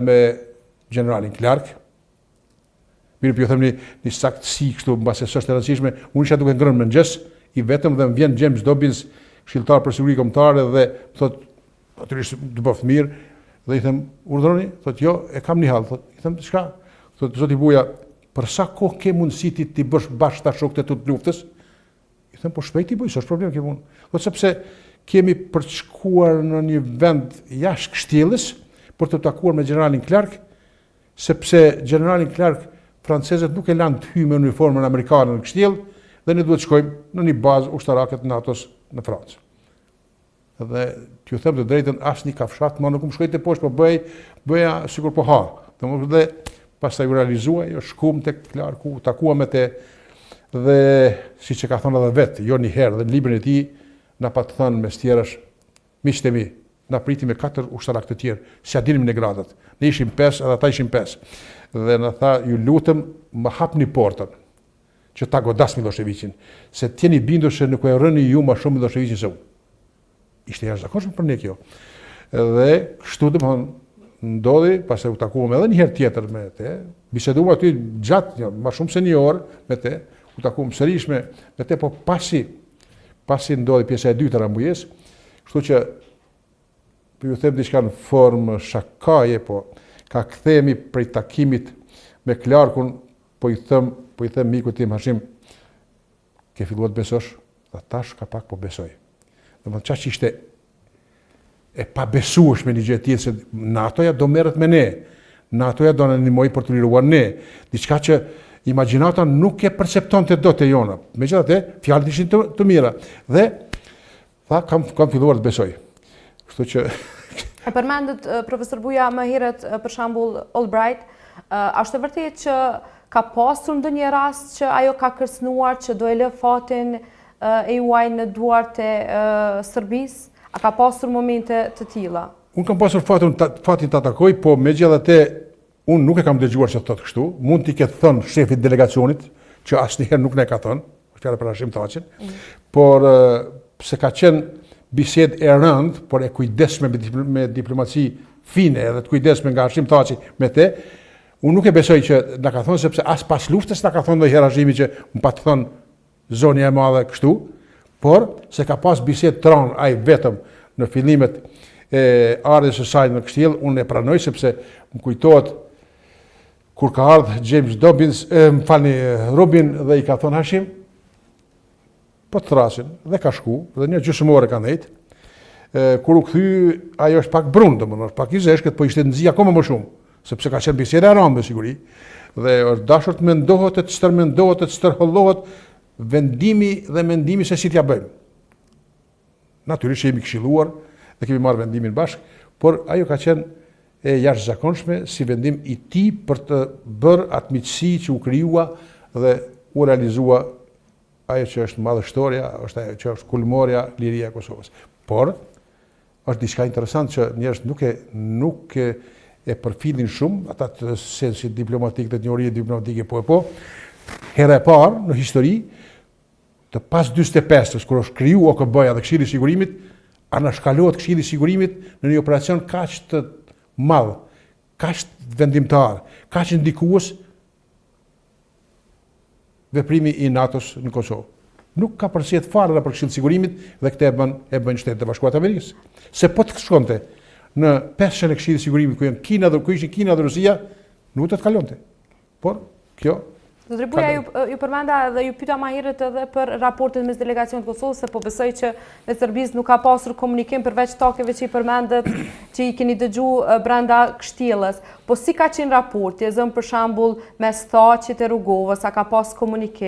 me generalin Clark. Mirë për ju thëmë një saktësi kështu, mbase s'është e rëndësishme, unë isha duke ngrënë mëngjes, i vetëm dhe më vjen James Dobbins, këshilltar për siguri kombëtare dhe thot, natyrisht të bëft mirë, dhe i them, urdhroni, thot, jo, e kam një hall, thot, i them, çka? Thot, zoti Buja, për sa kohë ke mundësi ti bësh bashkë ta shokët e tu të luftës? I them, po shpejt i bëj, s'është problem ke punë. Thot, sepse kemi përshkuar në një vend jashtë kështjellës për të takuar me generalin Clark, sepse generalin Clark francezët nuk e lanë të hyjë me uniformën amerikane në kështjellë dhe ne duhet shkojmë në një bazë ushtarake të NATO-s në Francë. Dhe t'ju them të drejtën, asnjë kafshat më nuk më shkoi te poshtë, po bëja sikur po ha. Dhe pastaj u realizua, jo shkum tek Clarku, takuam me te dhe siç e ka thënë edhe vetë, jo një herë dhe në librin e tij na pa të thënë mes tjerash, miqtë mi, na priti me 4 ushtarak të tjerë, s'ja dinim në gradat. Ne ishim 5, edhe ata ishin 5. Dhe na tha, ju lutem, më hapni portën, që ta godas Miloševićin, se t'jeni bindur se nuk e rëni ju më shumë Miloševićin se unë. Ishte jashtëzakonshme për ne kjo. Dhe kështu domethënë ndodhi, pastaj u takuam edhe një herë tjetër me te, biseduam aty gjatë, më shumë se një orë me te, u takuam sërish me te, po pasi ndodhi pjesa e dytë e rambujes, kështu që ju them diçka në formë shakaje, po ka kthehemi prej takimit me Clarkun, po i them mikut tim Hashim, ke filluar të besosh, dhe tash ka pak po besoj. Domethënë çfarë ishte e pabesueshme një gjë tjetër se NATO-ja do merret me ne. NATO-ja do na ndihmojë për të liruar ne. Diçka që imagjinata nuk e perceptonte dot e jona. Megjithatë, fjalët ishin të mira dhe tha kam filluar të besoj. Kështu që e përmendët profesor Buja më herët për shembull Albright, është e vërtetë që ka pasur ndonjë rast që ajo ka kërcënuar që do e lë fatin e juaj në duart e Serbisë? A ka pasur momente të tilla? Unë kam pasur fatin të atakoj, po megjithatë unë nuk e kam dëgjuar që thotë kështu. Mund t'i ketë thënë shefit delegacionit, që asnjëherë nuk na e ka thënë, fjalë për Hashim Thaçin, por pse ka qenë bisedë e rëndë, por e kujdesshme me diplomaci fine edhe të kujdesshme nga Hashim Thaçi me te, unë nuk e besoj që na ka thënë, sepse as pas luftës na ka thënë ndonjëherë Hashimi që më pa të thënë zonja e madhe kështu, por se ka pas bisedë të rëndë ai vetëm në fillimet e ardhjes së saj në kështjell, unë e pranoj sepse më kujtohet kur ka ardhur James Dobbins, Robin dhe i ka thënë Hashim, po të thrasin, dhe ka shku, dhe një gjysmore ka nejtë, kur u kthy, ajo është pak brunë, domethënë, është pak i zeshkët, po ishte nxi akoma më shumë, sepse ka qenë bisedë e rëndë me siguri, dhe është dashur të mendohet, të stërmendohet, të stërhollohet vendimi dhe mendimi se si t'ja bëjmë. Natyrisht jemi këshilluar dhe kemi marrë vendimin bashkë, por ajo ka qenë e jashtëzakonshme si vendim i tij për të bërë atë miqësi që u krijua dhe u realizua ajo që është madhështoria, është ajo që është kulmorja, liria e Kosovës. Por është diçka interesante që njerëzit nuk e përfillin shumë, ata të sensit diplomatik, të njohurie diplomatike po. Hera e parë në histori, të pas 45-s, kur është kriju OKB-ja dhe Këshilli i Sigurimit, anashkalohet Këshilli i Sigurimit në një operacion kaq të madh, kaq vendimtar, kaq ndikues veprimi i NATO-s në Kosovë. Nuk ka përsërit fare në Këshillin e Sigurimit dhe këtë e bën Shtetet e Bashkuara të Amerikës. Se po të shkonte në peshën e Këshillit të Sigurimit ku ishin Kina dhe Rusia, nuk do të kalonte. Por kjo Zotri Buja, ju përmenda dhe ju pyeta më herët edhe për raportin mes delegacionit të Kosovës, se po besoj që me Serbisë nuk ka pasur komunikim përveç takeve që i përmendet që i keni dëgjuar brenda kështjellës. Po si ka qenë raporti, zëm për shembull mes Thaçit e Rugovës, a ka pas komunikim?